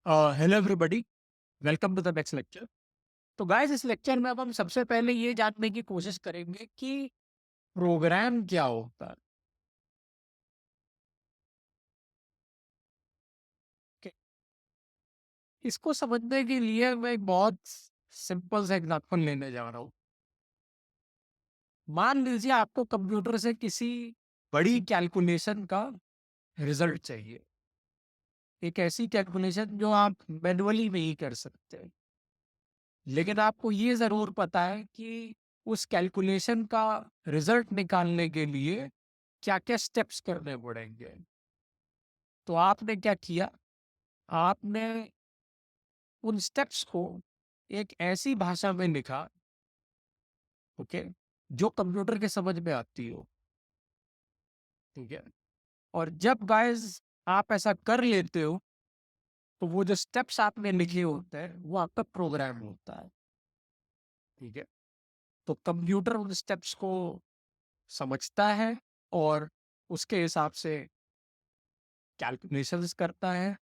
Hello everybody, welcome to the next lecture. तो guys, इस lecture में अब हम सबसे पहले ये जानने की कोशिश करेंगे कि प्रोग्राम क्या होता है। कि इसको समझने के लिए मैं एक बहुत सिंपल सा एग्जांपल लेने जा रहा हूँ। मान लीजिए आपको कंप्यूटर से किसी बड़ी कैलकुलेशन का रिजल्ट चाहिए, एक ऐसी कैलकुलेशन जो आप मैनुअली नहीं कर सकते, लेकिन आपको ये जरूर पता है कि उस कैलकुलेशन का रिजल्ट निकालने के लिए क्या क्या स्टेप्स करने पड़ेंगे। तो आपने क्या किया, आपने उन स्टेप्स को एक ऐसी भाषा में लिखा, ओके, जो कंप्यूटर के समझ में आती हो। ठीक है। और जब गाइस आप ऐसा कर लेते हो, तो वो जो स्टेप्स आपने लिखे होते हैं वो आपका प्रोग्राम होता है। ठीक है। तो कंप्यूटर उन स्टेप्स को समझता है और उसके हिसाब से कैलकुलेशंस करता है,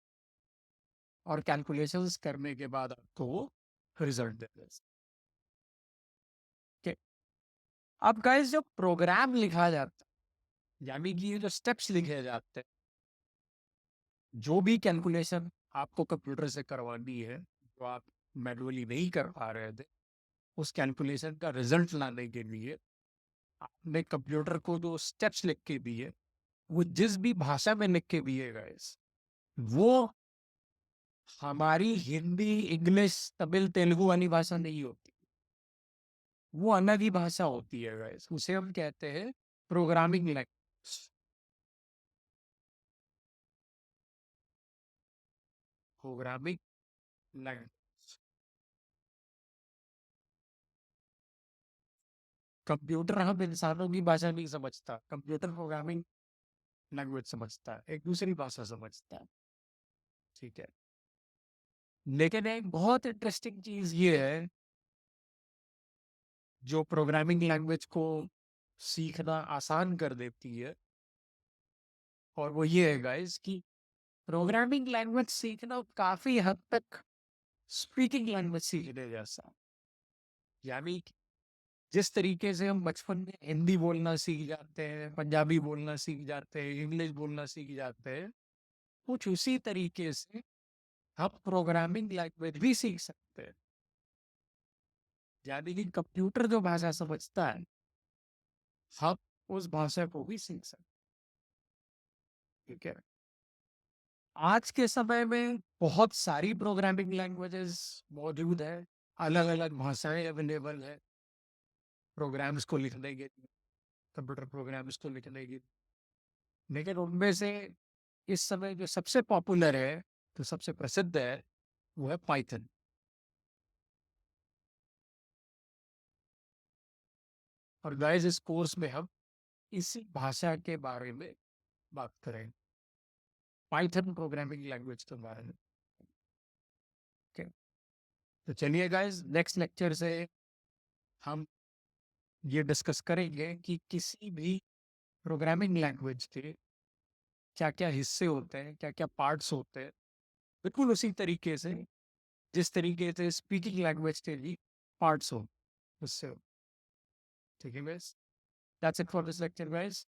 और कैलकुलेशंस करने के बाद आपको वो रिजल्ट देता है। Okay? अब गाइस, जब प्रोग्राम लिखा जाता है, यानी कि ये जो स्टेप्स लिखे जाते हैं, जो भी कैलकुलेशन आपको कंप्यूटर से करवानी है, जो आप मैनुअली नहीं कर पा रहे थे, उस कैलकुलेशन का रिजल्ट लाने के लिए आपने कंप्यूटर को जो स्टेप्स लिख के दिए, वो जिस भी भाषा में लिख के दिए गाइस, वो हमारी हिंदी, इंग्लिश, तमिल, तेलुगु वाली भाषा नहीं होती। वो अलग ही भाषा होती है गाइस, उसे हम कहते हैं programming language. Programming language. Computer हम इंसानों की भाषा नहीं समझता, कंप्यूटर प्रोग्रामिंग लैंग्वेज समझता है, एक दूसरी भाषा समझता है। ठीक है। लेकिन एक बहुत इंटरेस्टिंग चीज ये है जो प्रोग्रामिंग लैंग्वेज को सीखना आसान कर देती है, और वो ये है गाइस कि प्रोग्रामिंग लैंग्वेज सीखना काफी हद तक स्पीकिंग लैंग्वेज सीखने जैसा है। यानी कि जिस तरीके से हम बचपन में हिंदी बोलना सीख जाते हैं, पंजाबी बोलना सीख जाते हैं, इंग्लिश बोलना सीख जाते हैं, कुछ उसी तरीके से हम प्रोग्रामिंग लैंग्वेज भी सीख सकते हैं। यानी कि कंप्यूटर जो भाषा समझता है, हम उस भाषा को भी सीख सकते हैं। ठीक है। आज के समय में बहुत सारी प्रोग्रामिंग लैंग्वेजेस मौजूद है, अलग अलग भाषाएं अवेलेबल है प्रोग्राम्स को लिखने के लिए, कंप्यूटर प्रोग्राम्स को लिखने के लिए। लेकिन उनमें से इस समय जो सबसे पॉपुलर है, जो सबसे प्रसिद्ध है, वो है पाइथन। और गाइस, इस कोर्स में हम इसी भाषा के बारे में बात करें, पाइथन प्रोग्रामिंग लैंग्वेज के बारे में। Okay? तो चलिए गाइस, नेक्स्ट लेक्चर से हम ये डिस्कस करेंगे कि किसी भी प्रोग्रामिंग लैंग्वेज के क्या क्या हिस्से होते हैं, क्या क्या पार्ट्स होते हैं, बिल्कुल उसी तरीके से जिस तरीके से स्पीकिंग लैंग्वेज के भी पार्ट्स हो, उससे हो। ठीक है guys, that's it for this lecture guys.